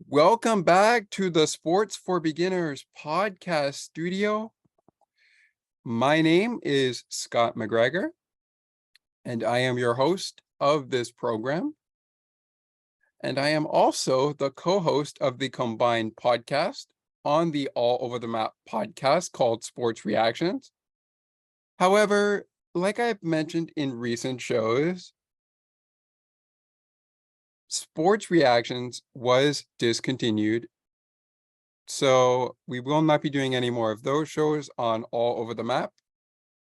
Welcome back to the Sports for Beginners podcast studio. My name is Scott McGregor, and I am your host of this program. And I am also the co-host of the combined podcast on the All Over the Map podcast called Sports Reactions. However, like I've mentioned in recent shows, Sports Reactions was discontinued. So we will not be doing any more of those shows on All Over the Map,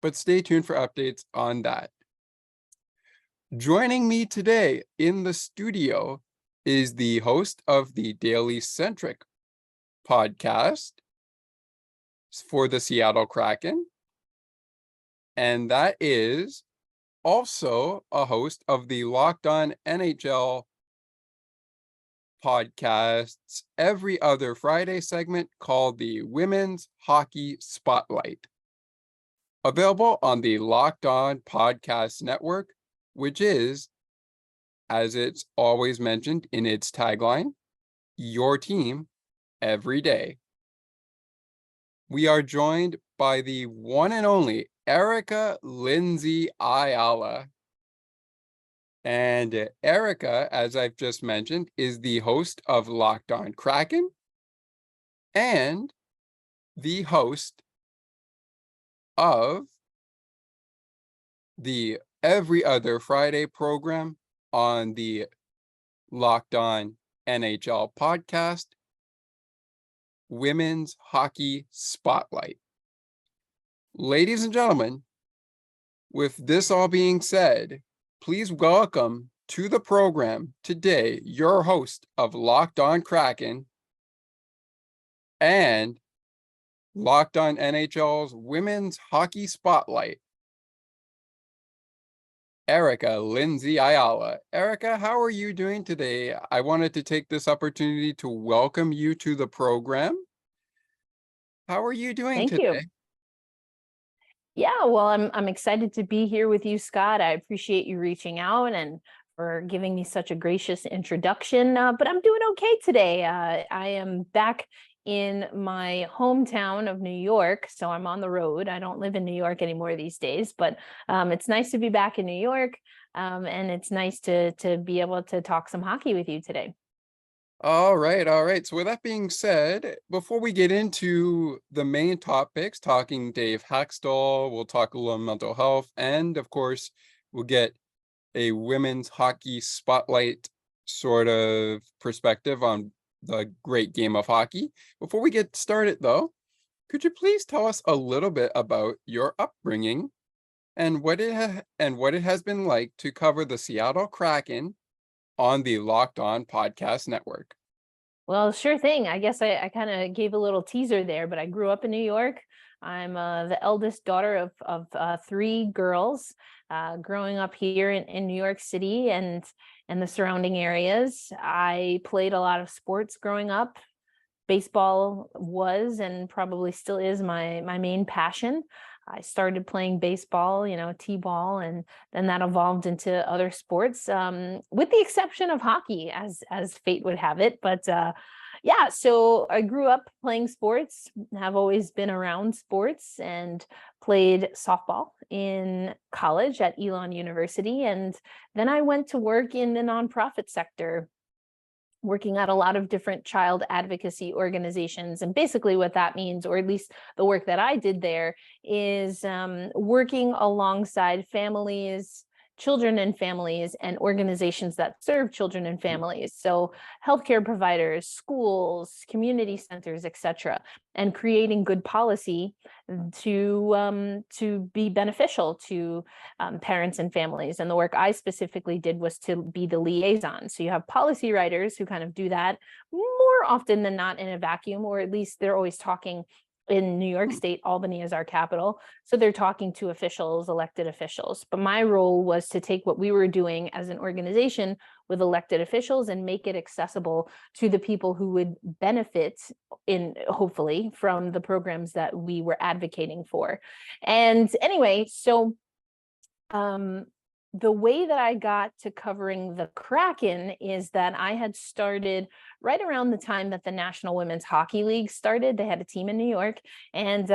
but stay tuned for updates on that. Joining me today in the studio is the host of the Daily Centric podcast for the Seattle Kraken, and that is also a host of the Locked On NHL podcast's every other Friday segment called the Women's Hockey Spotlight, available on the Locked On Podcast Network, which is, as it's always mentioned in its tagline, your team every day. We are joined by the one and only Erica Lindsay Ayala. And Erica, as I've just mentioned, is the host of Locked On Kraken and the host of the every other Friday program on the Locked On NHL podcast, Women's Hockey Spotlight. Ladies and gentlemen, with this all being said, please welcome to the program today your host of Locked On Kraken and Locked On NHL's Women's Hockey Spotlight, Erica Lindsay Ayala. Erica, how are you doing today? I wanted to take this opportunity to welcome you to the program. How are you doing today? Thank you. Yeah, well, I'm excited to be here with you, Scott. I appreciate you reaching out and for giving me such a gracious introduction. But I'm doing okay today. I am back in my hometown of New York, so I'm on the road. I don't live in New York anymore these days, but it's nice to be back in New York, and it's nice to be able to talk some hockey with you today. All right. So with that being said, before we get into the main topics, talking Dave Haxtell, we'll talk a little mental health, and of course, we'll get a women's hockey spotlight sort of perspective on the great game of hockey. Before we get started, though, could you please tell us a little bit about your upbringing and what it has been like to cover the Seattle Kraken on the Locked On Podcast Network? Well, sure thing. I guess I kind of gave a little teaser there, but I grew up in New York. I'm the eldest daughter of three girls, growing up here in New York City and the surrounding areas. I played a lot of sports growing up. Baseball was and probably still is my main passion. I started playing baseball, t-ball, and then that evolved into other sports, with the exception of hockey, as fate would have it. But yeah, so I grew up playing sports, have always been around sports, and played softball in college at Elon University. And then I went to work in the nonprofit sector, working at a lot of different child advocacy organizations. And basically what that means, or at least the work that I did there, is working alongside families, children and families, and organizations that serve children and families. So healthcare providers, schools, community centers, etc., and creating good policy to be beneficial to parents and families. And the work I specifically did was to be the liaison. So you have policy writers who kind of do that more often than not in a vacuum, or at least they're always talking. In New York State, Albany is our capital. So they're talking to officials, elected officials. But my role was to take what we were doing as an organization with elected officials and make it accessible to the people who would benefit hopefully from the programs that we were advocating for. And anyway, so the way that I got to covering the Kraken is that I had started right around the time that the National Women's Hockey League started. They had a team in New York, and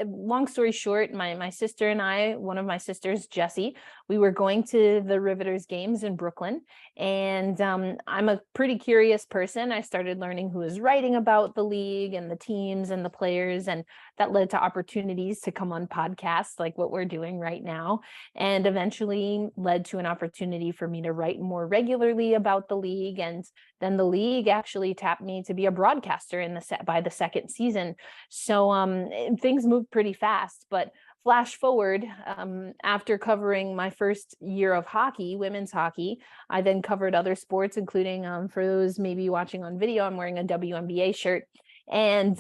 long story short, my sister and I, one of my sisters, Jessie, we were going to the Riveters games in Brooklyn, and I'm a pretty curious person. I started learning who was writing about the league and the teams and the players, and that led to opportunities to come on podcasts like what we're doing right now, and eventually led to an opportunity for me to write more regularly about the league. And then the league actually tapped me to be a broadcaster in by the second season. So things moved pretty fast. But flash forward, after covering my first year of hockey, women's hockey, I then covered other sports, including, for those maybe watching on video, I'm wearing a WNBA shirt. And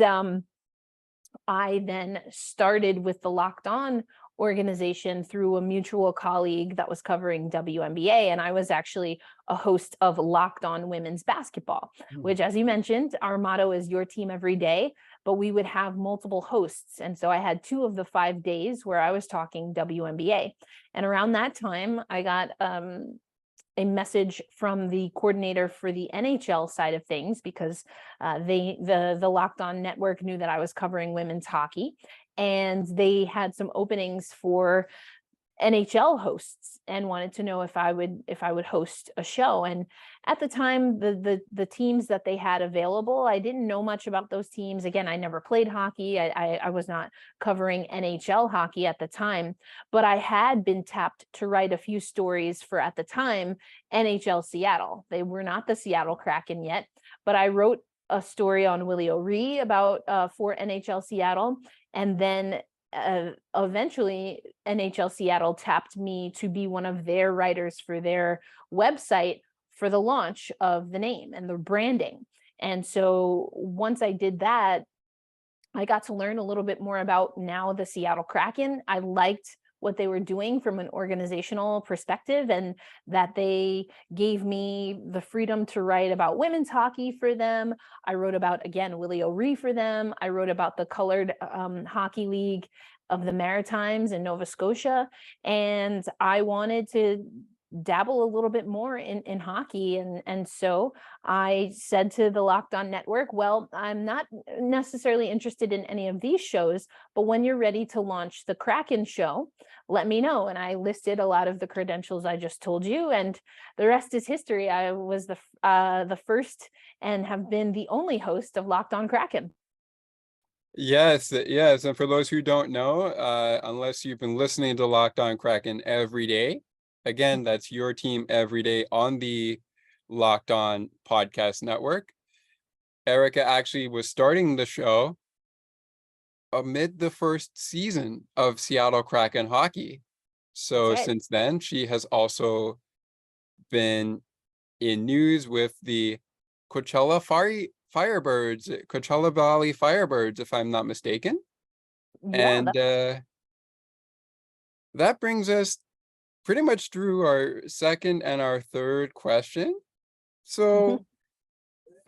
I then started with the Locked On organization through a mutual colleague that was covering WNBA. And I was actually a host of Locked On Women's Basketball, which, as you mentioned, our motto is your team every day, but we would have multiple hosts. And so I had 2 of the 5 days where I was talking WNBA. And around that time, I got a message from the coordinator for the NHL side of things, because the Locked On Network knew that I was covering women's hockey, and they had some openings for NHL hosts and wanted to know if I would host a show. And at the time, the teams that they had available, I didn't know much about those teams. Again, I never played hockey. I was not covering NHL hockey at the time, but I had been tapped to write a few stories for, at the time, NHL Seattle. They were not the Seattle Kraken yet, but I wrote a story on Willie O'Ree about for NHL Seattle, and then eventually NHL Seattle tapped me to be one of their writers for their website for the launch of the name and the branding. And so once I did that, I got to learn a little bit more about now the Seattle Kraken. I liked what they were doing from an organizational perspective, and that they gave me the freedom to write about women's hockey for them. I wrote about, again, Willie O'Ree for them. I wrote about the Colored Hockey League of the Maritimes in Nova Scotia. And I wanted to dabble a little bit more in hockey. And so I said to the Locked On Network, well, I'm not necessarily interested in any of these shows, but when you're ready to launch the Kraken show, let me know. And I listed a lot of the credentials I just told you, and the rest is history. I was the first and have been the only host of Locked On Kraken. Yes, yes. And for those who don't know, unless you've been listening to Locked On Kraken every day, again, that's your team every day on the Locked On Podcast Network. Erica actually was starting the show amid the first season of Seattle Kraken hockey. So That's right. since then, she has also been in news with the Coachella Valley Firebirds, if I'm not mistaken. Yeah. And that brings us pretty much through our second and our third question. So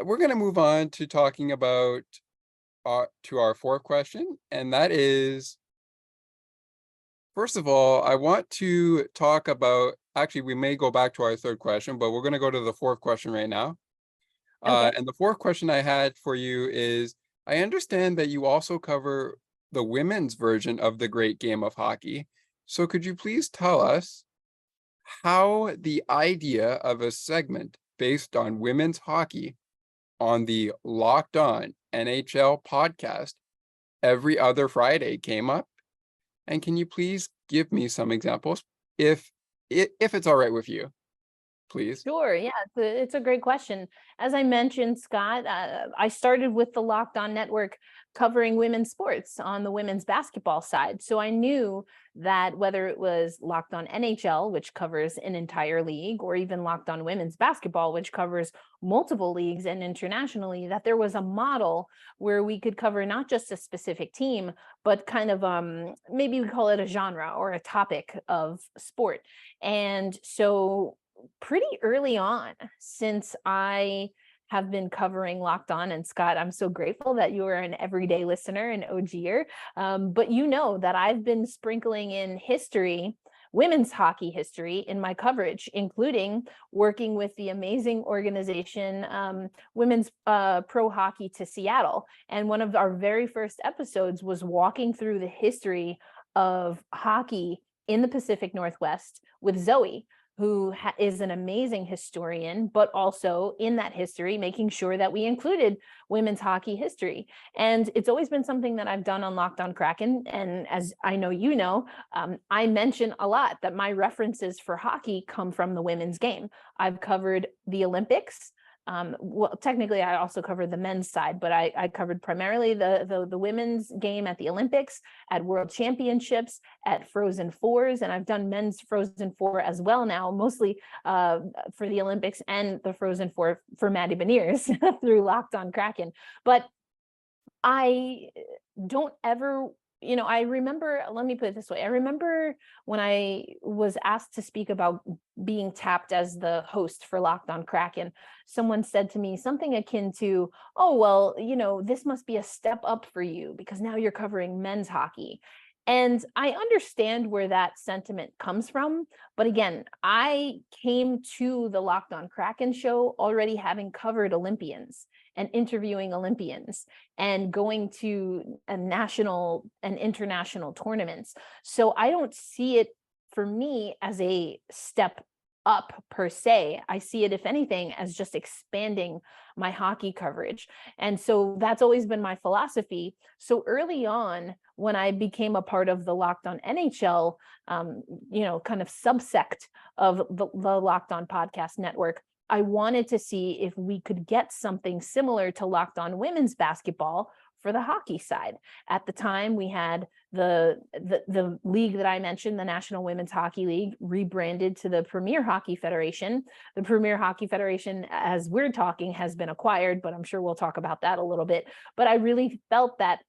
we're going to move on to talking about to our fourth question, and that is, first of all, I want to talk about, actually, we may go back to our third question, but we're going to go to the fourth question right now. Okay. And the fourth question I had for you is, I understand that you also cover the women's version of the great game of hockey. So could you please tell us how the idea of a segment based on women's hockey on the Locked On NHL podcast every other Friday came up? And can you please give me some examples, if it's all right with you, please? Sure. Yeah, it's a great question. As I mentioned, Scott, I started with the Locked On Network covering women's sports on the women's basketball side. So I knew that whether it was Locked On NHL, which covers an entire league, or even Locked On Women's Basketball, which covers multiple leagues and internationally, that there was a model where we could cover not just a specific team, but kind of maybe we call it a genre or a topic of sport. And so pretty early on, since I have been covering Locked On, and Scott, I'm so grateful that you are an everyday listener and OGer. But you know that I've been sprinkling in history women's hockey history in my coverage, including working with the amazing organization Women's Pro Hockey to Seattle. And one of our very first episodes was walking through the history of hockey in the Pacific Northwest with Zoe, who is an amazing historian, but also in that history, making sure that we included women's hockey history. And it's always been something that I've done on Locked On Kraken. And as I know, I mention a lot that my references for hockey come from the women's game. I've covered the Olympics. Well, technically, I also covered the men's side, but I covered primarily the women's game at the Olympics, at World Championships, at Frozen Fours, and I've done men's Frozen Four as well now, mostly for the Olympics and the Frozen Four for Maddie Beniers through Locked On Kraken. But I don't ever, I remember, let me put it this way. I remember when I was asked to speak about being tapped as the host for Locked On Kraken, someone said to me something akin to, oh, well, this must be a step up for you because now you're covering men's hockey. And I understand where that sentiment comes from. But again, I came to the Locked On Kraken show already having covered Olympians and interviewing Olympians and going to a national and international tournaments. So I don't see it for me as a step up per se. I see it, if anything, as just expanding my hockey coverage. And so that's always been my philosophy. So early on, when I became a part of the Locked On NHL, kind of subsect of the Locked On Podcast Network, I wanted to see if we could get something similar to Locked On Women's Basketball for the hockey side. At the time, we had the league that I mentioned, the National Women's Hockey League, rebranded to the Premier Hockey Federation. The Premier Hockey Federation, as we're talking, has been acquired, but I'm sure we'll talk about that a little bit. But I really felt that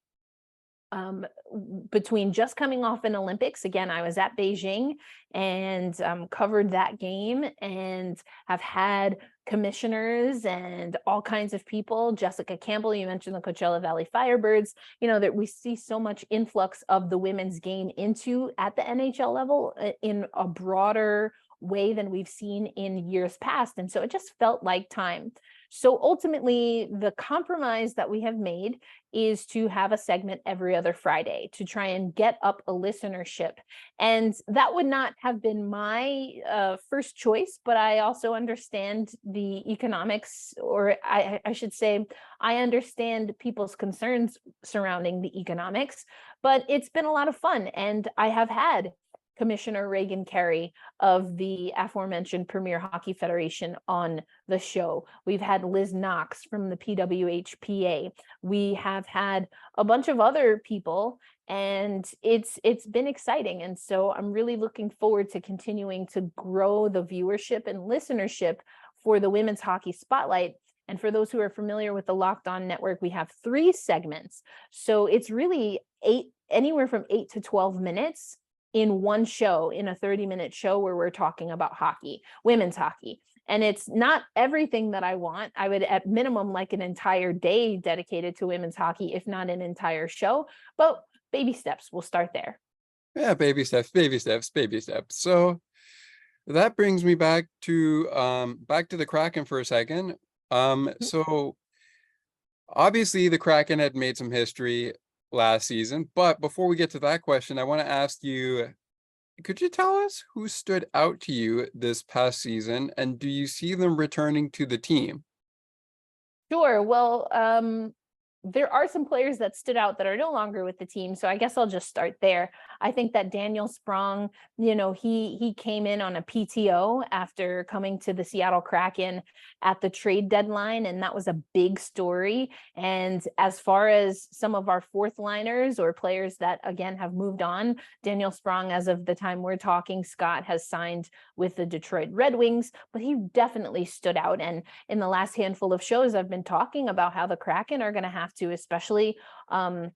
between just coming off an Olympics, again, I was at Beijing and covered that game and have had commissioners and all kinds of people. Jessica Campbell, you mentioned the Coachella Valley Firebirds, that we see so much influx of the women's game into at the NHL level in a broader way than we've seen in years past. And so it just felt like time. So ultimately, the compromise that we have made is to have a segment every other Friday to try and get up a listenership. And that would not have been my first choice, but I also understand the economics, or I should say, I understand people's concerns surrounding the economics, but it's been a lot of fun. And I have had Commissioner Reagan Carey of the aforementioned Premier Hockey Federation on the show. We've had Liz Knox from the PWHPA. We have had a bunch of other people, and it's been exciting. And so I'm really looking forward to continuing to grow the viewership and listenership for the Women's Hockey Spotlight. And for those who are familiar with the Locked On Network, we have 3 segments. So it's really anywhere from 8 to 12 minutes in one show, in a 30-minute show where we're talking about hockey, women's hockey. And it's not everything that I want. I would at minimum like an entire day dedicated to women's hockey, if not an entire show, but baby steps, we'll start there. Yeah, baby steps, baby steps, baby steps. So that brings me back to the Kraken for a second. So obviously the Kraken had made some history last season, but before we get to that question, I want to ask you, could you tell us who stood out to you this past season, and do you see them returning to the team? Sure. Well, there are some players that stood out that are no longer with the team. So I guess I'll just start there. I think that Daniel Sprong, he came in on a PTO after coming to the Seattle Kraken at the trade deadline, and that was a big story. And as far as some of our fourth liners or players that, again, have moved on, Daniel Sprong, as of the time we're talking, Scott, has signed with the Detroit Red Wings, but he definitely stood out. And in the last handful of shows, I've been talking about how the Kraken are going to have to, especially for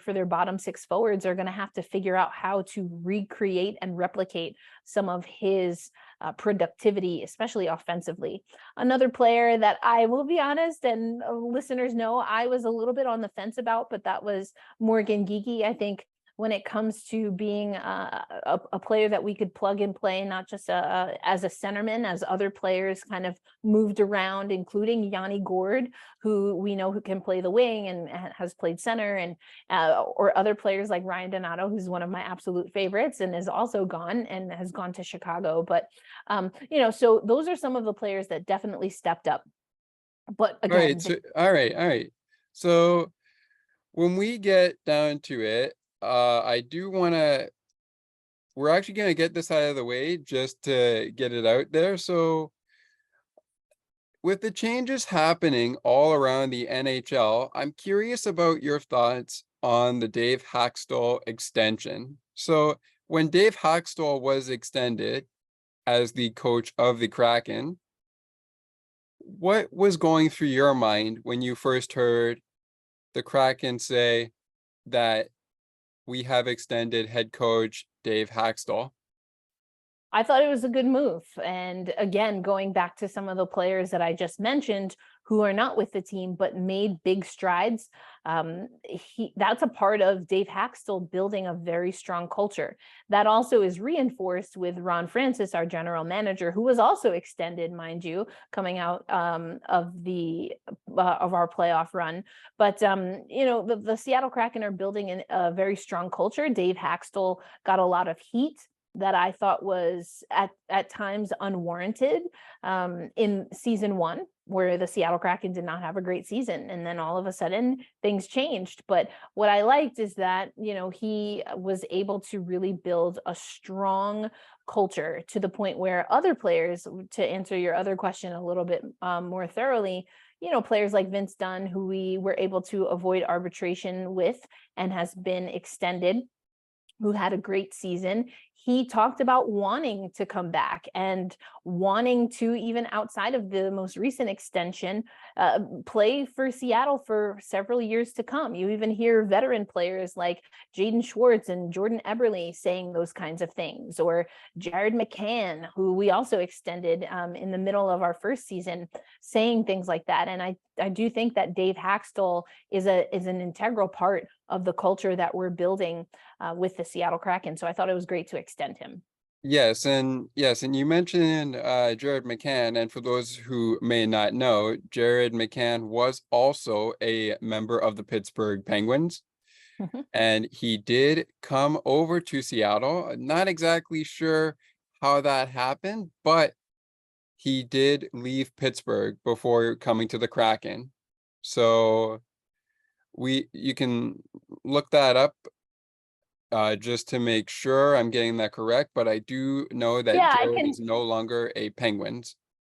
their bottom 6 forwards, are going to have to figure out how to recreate and replicate some of his productivity, especially offensively. Another player that I will be honest, and listeners know, I was a little bit on the fence about, but that was Morgan Geekie. I think when it comes to being a player that we could plug and play, not just as a centerman, as other players kind of moved around, including Yanni Gord, who we know who can play the wing and has played center, and or other players like Ryan Donato, who's one of my absolute favorites and is also gone and has gone to Chicago. But so those are some of the players that definitely stepped up. But All right, again, so all right. So when we get down to it, I do want to. We're actually going to get this out of the way just to get it out there. So with the changes happening all around the NHL, I'm curious about your thoughts on the Dave Hakstol extension. So when Dave Hakstol was extended as the coach of the Kraken, what was going through your mind when you first heard the Kraken say that we have extended head coach Dave Hakstol? I thought it was a good move. And again, going back to some of the players that I just mentioned who are not with the team but made big strides, that's a part of Dave Hakstol building a very strong culture. That also is reinforced with Ron Francis, our general manager, who was also extended, mind you, coming out of our playoff run. But the Seattle Kraken are building a very strong culture. Dave Hakstol got a lot of heat that I thought was at times unwarranted in season 1, where the Seattle Kraken did not have a great season. And then all of a sudden things changed. But what I liked is that, he was able to really build a strong culture to the point where other players, to answer your other question a little bit more thoroughly, players like Vince Dunn, who we were able to avoid arbitration with and has been extended, who had a great season. He talked about wanting to come back and wanting to, even outside of the most recent extension, play for Seattle for several years to come. You even hear veteran players like Jaden Schwartz and Jordan Eberle saying those kinds of things, or Jared McCann, who we also extended in the middle of our first season, saying things like that. And I do think that Dave Hakstol is an integral part of the culture that we're building with the Seattle Kraken. So I thought it was great to extend him. Yes, and you mentioned Jared McCann, and for those who may not know, Jared McCann was also a member of the Pittsburgh Penguins, and he did come over to Seattle. Not exactly sure how that happened, but he did leave Pittsburgh before coming to the Kraken. So you can look that up just to make sure I'm getting that correct, but I do know that Yeah, I Jared can. is no longer a Penguins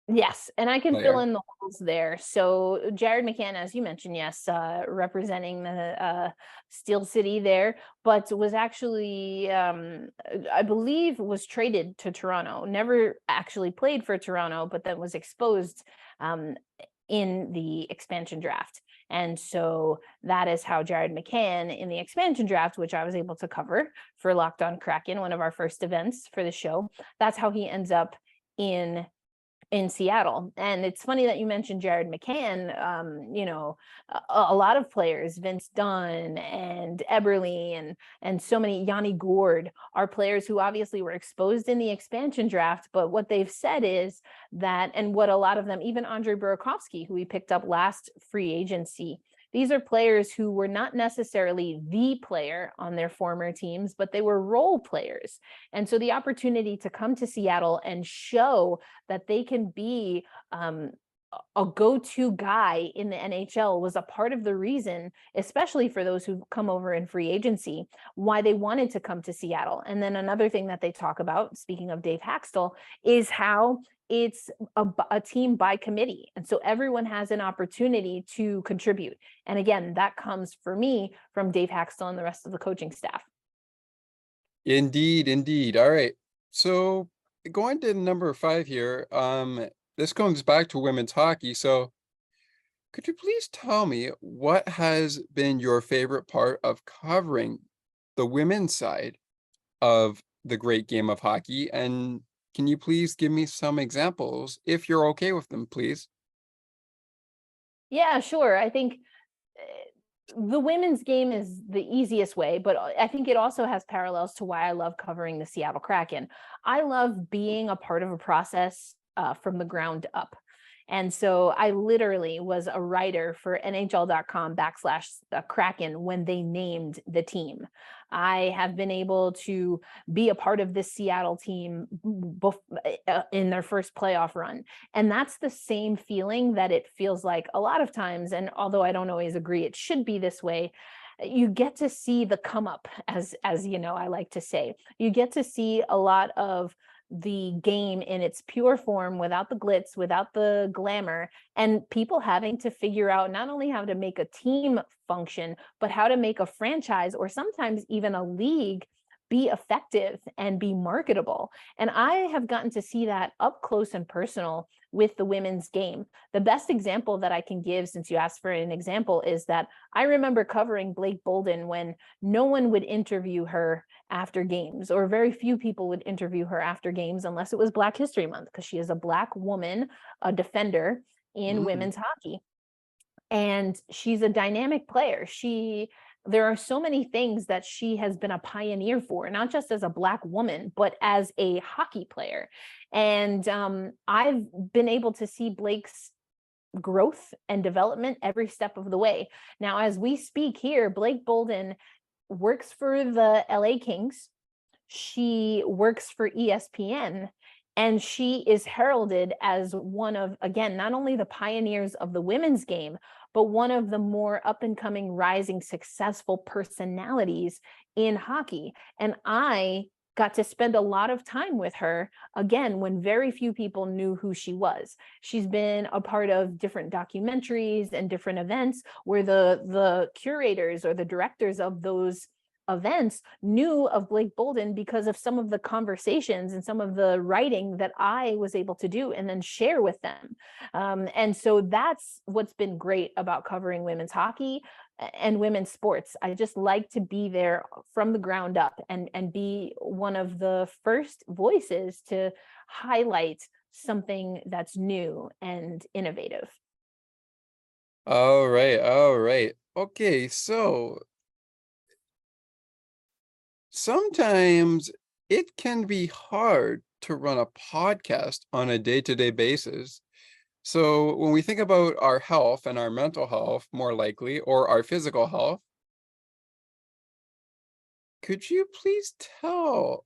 Yes, and I can fill player. in the holes there. So Jared McCann, as you mentioned, yes, representing the Steel City there, but was actually, I believe, was traded to Toronto. Never actually played for Toronto, but then was exposed in the expansion draft. And so that is how Jared McCann in the expansion draft, which I was able to cover for Locked On Kraken, one of our first events for the show, that's how he ends up in Seattle. And it's funny that you mentioned Jared McCann. A lot of players, Vince Dunn and Eberle and so many, Yanni Gord, are players who obviously were exposed in the expansion draft. But what they've said is that, and what a lot of them, even Andre Burakovsky, who we picked up last free agency, these are players who were not necessarily the player on their former teams, but they were role players. And so the opportunity to come to Seattle and show that they can be a go-to guy in the NHL was a part of the reason, especially for those who've come over in free agency, why they wanted to come to Seattle. And then another thing that they talk about, speaking of Dave Hakstol, is how it's a team by committee. And so everyone has an opportunity to contribute. And again, that comes for me from Dave Hakstol and the rest of the coaching staff. Indeed, indeed. All right. So going to number 5 here, this comes back to women's hockey. So could you please tell me what has been your favorite part of covering the women's side of the great game of hockey? And can you please give me some examples if you're okay with them, please? Yeah, sure. I think The women's game is the easiest way, but I think it also has parallels to why I love covering the Seattle Kraken. I love being a part of a process from the ground up. And so I literally was a writer for NHL.com/Kraken when they named the team. I have been able to be a part of this Seattle team in their first playoff run. And that's the same feeling that it feels like a lot of times. And although I don't always agree it should be this way, you get to see the come up, as you know, I like to say. You get to see a lot of the game in its pure form, without the glitz, without the glamour, and people having to figure out not only how to make a team function, but how to make a franchise or sometimes even a league be effective and be marketable. And I have gotten to see that up close and personal with the women's game. The best example that I can give, since you asked for an example, is that I remember covering Blake Bolden when no one would interview her after games, or very few people would interview her after games unless it was Black History Month, because she is a Black woman, a defender in Mm. women's hockey. And she's a dynamic player. There are so many things that she has been a pioneer for, not just as a Black woman, but as a hockey player. And I've been able to see Blake's growth and development every step of the way. Now, as we speak here, Blake Bolden works for the LA Kings. She works for ESPN, and she is heralded as one of, again, not only the pioneers of the women's game, but one of the more up and coming, rising, successful personalities in hockey. And I got to spend a lot of time with her, again, when very few people knew who she was. She's been a part of different documentaries and different events where the curators or the directors of those events knew of Blake Bolden because of some of the conversations and some of the writing that I was able to do and then share with them. And so that's what's been great about covering women's hockey and women's sports. I just like to be there from the ground up and be one of the first voices to highlight something that's new and innovative. All right, all right. Okay, so sometimes it can be hard to run a podcast on a day-to-day basis. So when we think about our health and our mental health, more likely, or our physical health, could you please tell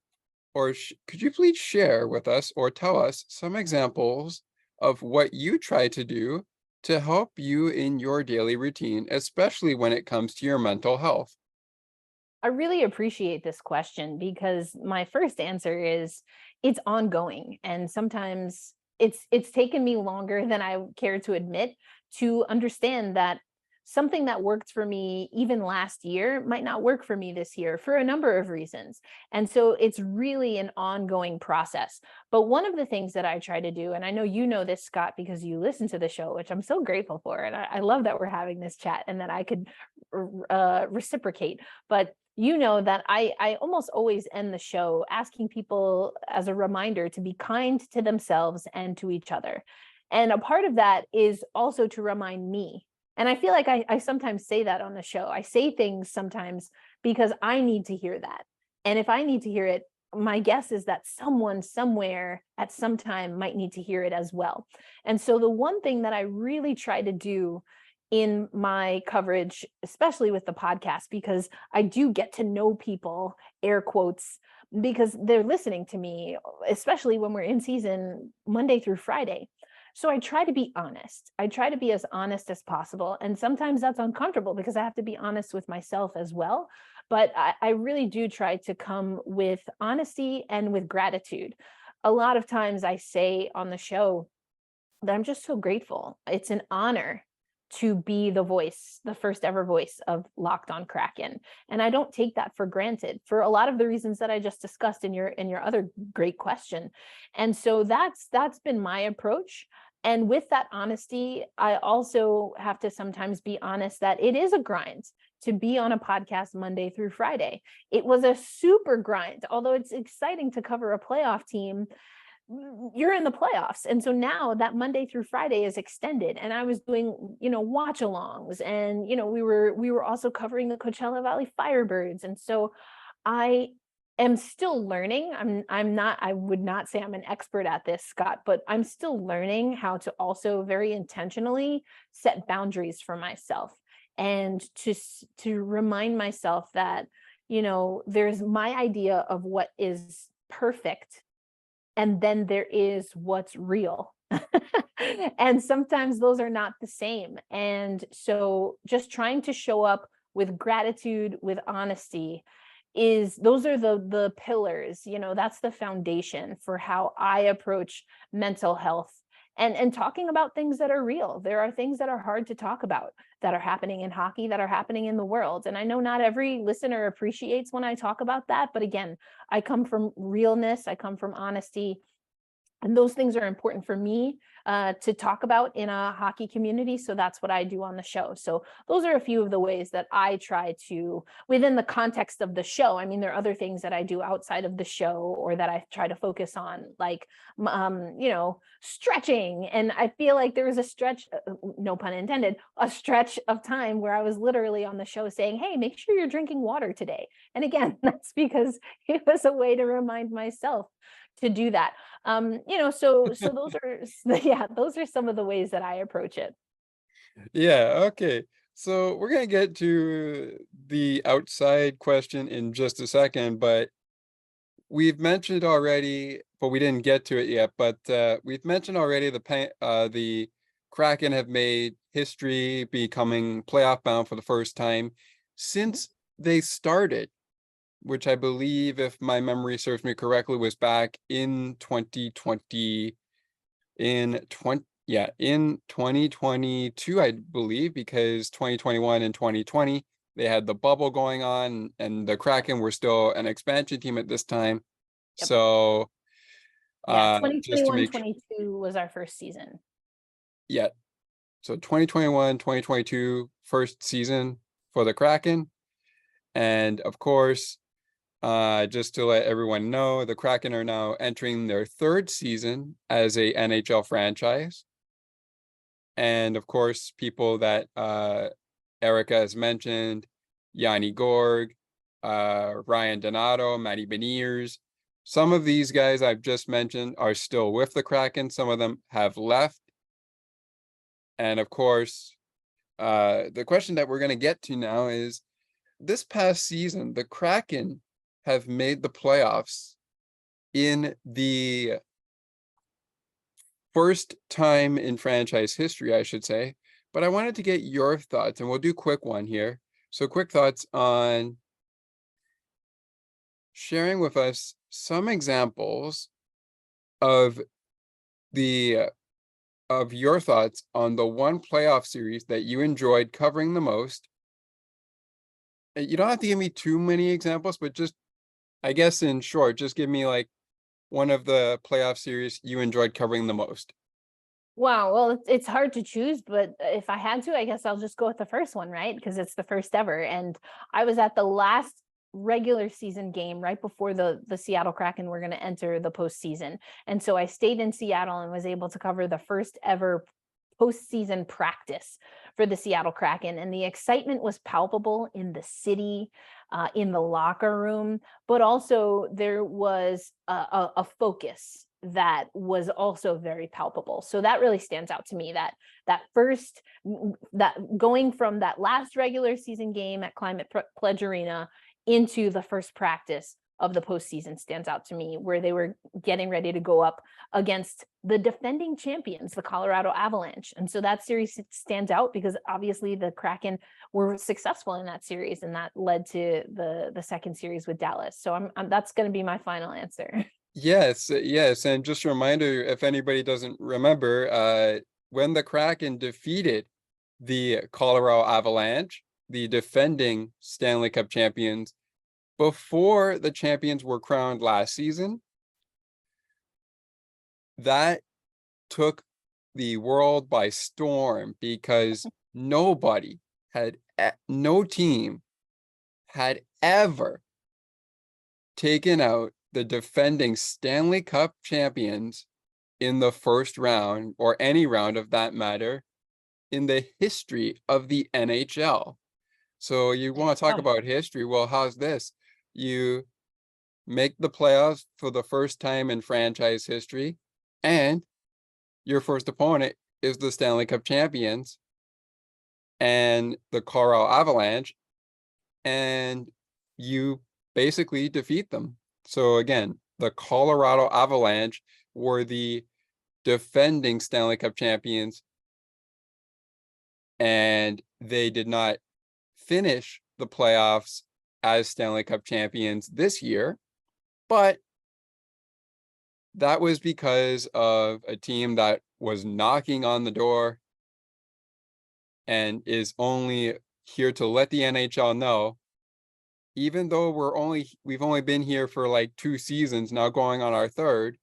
or could you please share with us or tell us some examples of what you try to do to help you in your daily routine, especially when it comes to your mental health? I really appreciate this question because my first answer is it's ongoing, and sometimes it's taken me longer than I care to admit to understand that something that worked for me even last year might not work for me this year for a number of reasons. And so it's really an ongoing process. But one of the things that I try to do, and I know you know this, Scott, because you listen to the show, which I'm so grateful for, and I love that we're having this chat and that I could reciprocate. But you know that I almost always end the show asking people as a reminder to be kind to themselves and to each other. And a part of that is also to remind me. And I feel like I sometimes say that on the show. I say things sometimes because I need to hear that. And if I need to hear it, my guess is that someone somewhere at some time might need to hear it as well. And so the one thing that I really try to do in my coverage, especially with the podcast, because I do get to know people, air quotes, because they're listening to me, especially when we're in season Monday through Friday. So I try to be honest. I try to be as honest as possible. And sometimes that's uncomfortable because I have to be honest with myself as well. But I really do try to come with honesty and with gratitude. A lot of times I say on the show that I'm just so grateful. It's an honor to be the voice, the first ever voice of Locked On Kraken. And I don't take that for granted for a lot of the reasons that I just discussed in your other great question. And so that's been my approach. And with that honesty, I also have to sometimes be honest that it is a grind to be on a podcast Monday through Friday. It was a super grind, although it's exciting to cover a playoff team. you're in the playoffs. And so now that Monday through Friday is extended, and I was doing, watch alongs, and, we were also covering the Coachella Valley Firebirds. And so I am still learning. I would not say I'm an expert at this, Scott, but I'm still learning how to also very intentionally set boundaries for myself, and to remind myself that, there's my idea of what is perfect, and then there is what's real. And sometimes those are not the same. And so just trying to show up with gratitude, with honesty, those are the pillars. That's the foundation for how I approach mental health, and talking about things that are real. There are things that are hard to talk about, that are happening in hockey, that are happening in the world. And I know not every listener appreciates when I talk about that, but again, I come from realness, I come from honesty, and those things are important for me to talk about in a hockey community. So that's what I do on the show. So those are a few of the ways that I try to, within the context of the show. I mean, there are other things that I do outside of the show, or that I try to focus on, like, stretching. And I feel like there was a stretch, no pun intended, a stretch of time where I was literally on the show saying, hey, make sure you're drinking water today. And again, that's because it was a way to remind myself to do that. So those are yeah, those are some of the ways that I approach it. Yeah, okay. So we're gonna get to the outside question in just a second, but we've mentioned already, but we didn't get to it yet. But we've mentioned already the Kraken have made history, becoming playoff bound for the first time since they started, which I believe, if my memory serves me correctly, was back in 2020, in 2022, I believe, because 2021 and 2020, they had the bubble going on, and the Kraken were still an expansion team at this time. Yep. So, Yeah, just to 2021, make 22 was our first season. yeah, so 2021, 2022, first season for the Kraken. And of course, just to let everyone know, the Kraken are now entering their third season as a NHL franchise. And of course, people that Erica has mentioned, Yanni Gorg, Ryan Donato, Matty Beniers. Some of these guys I've just mentioned are still with the Kraken. Some of them have left. And of course, the question that we're going to get to now is, this past season, the Kraken have made the playoffs in the first time in franchise history, I should say. But I wanted to get your thoughts, and we'll do quick one here. So quick thoughts on sharing with us some examples of the of your thoughts on the one playoff series that you enjoyed covering the most. You don't have to give me too many examples, but just, I guess in short, just give me like one of the playoff series you enjoyed covering the most. Wow, well, it's hard to choose, but if I had to, I guess I'll just go with the first one, right? Because it's the first ever. And I was at the last regular season game right before the Seattle Kraken were going to enter the postseason. And so I stayed in Seattle and was able to cover the first ever postseason practice for the Seattle Kraken. And the excitement was palpable in the city, in the locker room, but also there was a focus that was also very palpable. So that really stands out to me, that going from that last regular season game at Climate Pledge Arena into the first practice of the postseason stands out to me, where they were getting ready to go up against the defending champions, the Colorado Avalanche. And so that series stands out because obviously the Kraken were successful in that series, and that led to the second series with Dallas. So that's going to be my final answer. Yes, yes, and just a reminder, if anybody doesn't remember, when the Kraken defeated the Colorado Avalanche, the defending Stanley Cup champions, before the champions were crowned last season, that took the world by storm, because no team had ever taken out the defending Stanley Cup champions in the first round, or any round of that matter, in the history of the NHL. So you want to talk Oh, about history? Well, how's this? You make the playoffs for the first time in franchise history, and your first opponent is the Stanley Cup champions and the Colorado Avalanche, and you basically defeat them. So again, the Colorado Avalanche were the defending Stanley Cup champions, and they did not finish the playoffs as Stanley Cup champions this year, but that was because of a team that was knocking on the door and is only here to let the NHL know, even though we've only been here for like 2 seasons, now going on our third,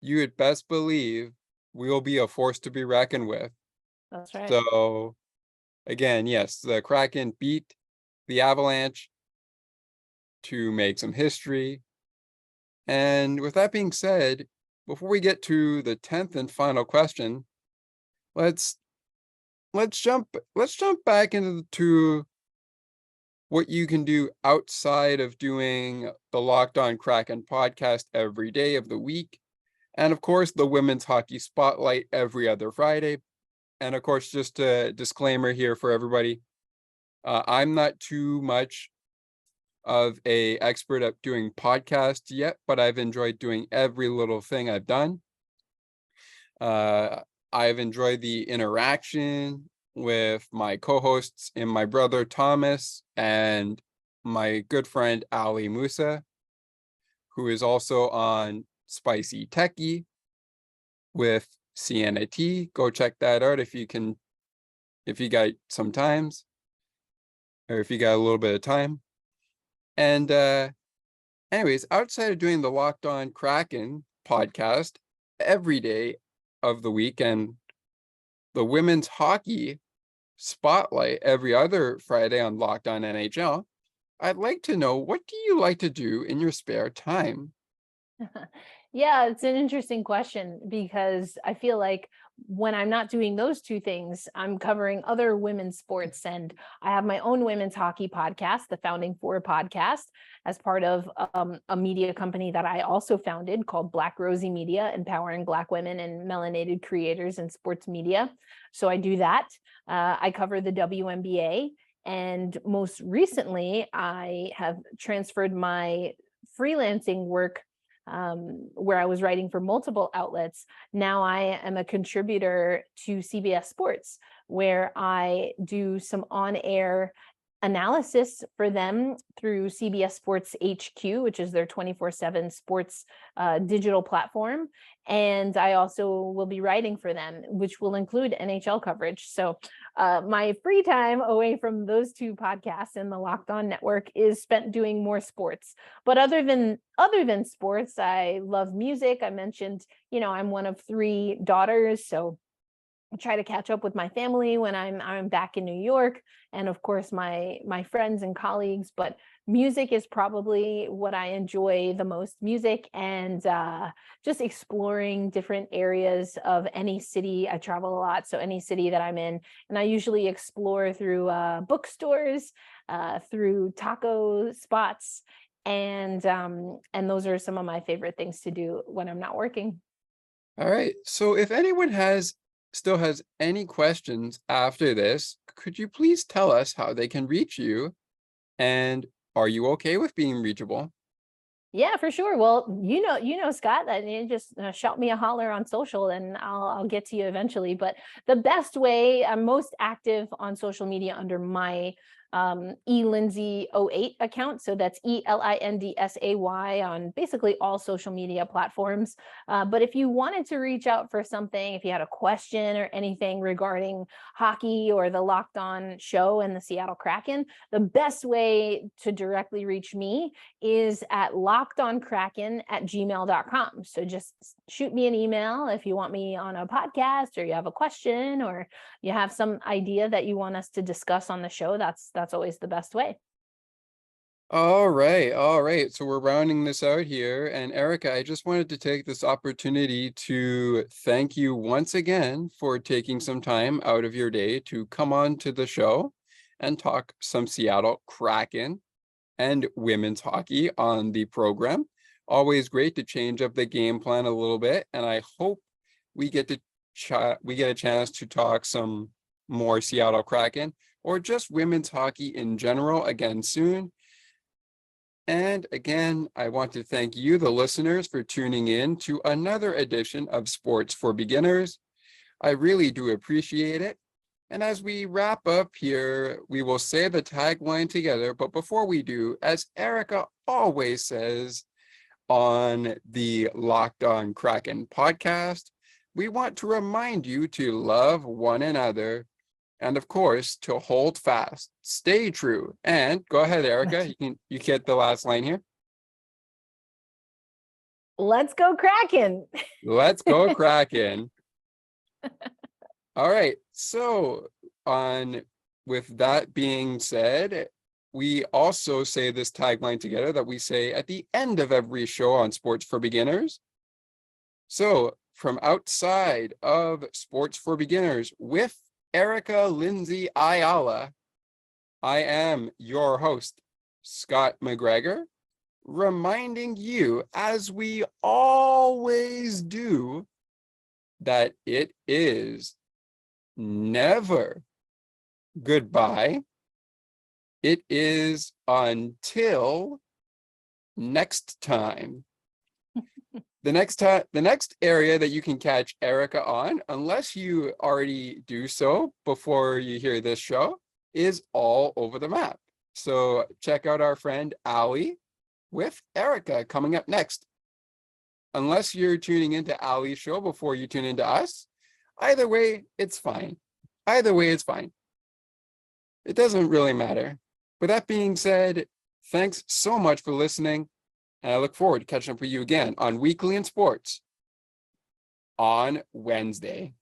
you had best believe we will be a force to be reckoned with. that's right. So again, yes, the Kraken beat the Avalanche to make some history. And with that being said, before we get to the 10th and final question, let's jump back into what you can do outside of doing the Locked On Kraken podcast every day of the week. And of course, the women's hockey spotlight every other Friday. And of course, just a disclaimer here for everybody. I'm not too much of a expert at doing podcasts yet, but I've enjoyed doing every little thing I've done. I've enjoyed the interaction with my co-hosts and my brother Thomas and my good friend Ali Musa, who is also on Spicy Techie with Sienna T. Go check that out if you got some times, or if you got a little bit of time. And anyways, outside of doing the Locked On Kraken podcast every day of the week and the women's hockey spotlight every other Friday on Locked On NHL, I'd like to know, what do you like to do in your spare time? Yeah, it's an interesting question because I feel like when I'm not doing those two things, I'm covering other women's sports. And I have my own women's hockey podcast, the Founding Four podcast, as part of a media company that I also founded called Black Rosie Media, empowering Black women and melanated creators in sports media. So I do that. I cover the WNBA. And most recently, I have transferred my freelancing work where I was writing for multiple outlets. Now I am a contributor to CBS Sports, where I do some on-air analysis for them through CBS Sports HQ, which is their 24/7 sports digital platform. And I also will be writing for them, which will include NHL coverage. So my free time away from those two podcasts and the Locked On Network is spent doing more sports. But other than sports, I love music. I mentioned, I'm one of three daughters, so I try to catch up with my family when I'm back in New York, and of course my friends and colleagues. But music is probably what I enjoy the most. Music and just exploring different areas of any city. I travel a lot, so any city that I'm in, and I usually explore through bookstores, through taco spots, and those are some of my favorite things to do when I'm not working. All right. So if anyone still has any questions after this, could you please tell us how they can reach you? And are you okay with being reachable? Yeah, for sure. Well, Scott, that you just shout me a holler on social and I'll get to you eventually. But the best way, I'm most active on social media under my elindsay08 account. So that's ELINDSAY on basically all social media platforms. But if you wanted to reach out for something, if you had a question or anything regarding hockey or the Locked On show and the Seattle Kraken, the best way to directly reach me is at lockedonkraken@gmail.com. So just shoot me an email if you want me on a podcast, or you have a question, or you have some idea that you want us to discuss on the show. That's always the best way. All right, all right. So we're rounding this out here. And Erica, I just wanted to take this opportunity to thank you once again for taking some time out of your day to come on to the show and talk some Seattle Kraken and women's hockey on the program. Always great to change up the game plan a little bit. And I hope we get to we get a chance to talk some more Seattle Kraken or just women's hockey in general again soon. And again, I want to thank you, the listeners, for tuning in to another edition of Sports for Beginners. I really do appreciate it. And as we wrap up here, we will say the tagline together. But before we do, as Erica always says on the Locked On Kraken podcast, we want to remind you to love one another and of course, to hold fast, stay true, and go ahead, Erica. You get the last line here. Let's go Kraken. Let's go Kraken. All right. So on with that being said, we also say this tagline together that we say at the end of every show on Sports for Beginners. So from outside of Sports for Beginners with Erica Lindsay Ayala, I am your host, Scott McGregor, reminding you, as we always do, that it is never goodbye. It is until next time. The next area that you can catch Erica on, unless you already do so before you hear this show, is all over the map. So check out our friend Ali with Erica coming up next. Unless you're tuning into Ali's show before you tune into us, either way, it's fine. Either way, it's fine. It doesn't really matter. With that being said, thanks so much for listening. And I look forward to catching up with you again on Weekly in Sports on Wednesday.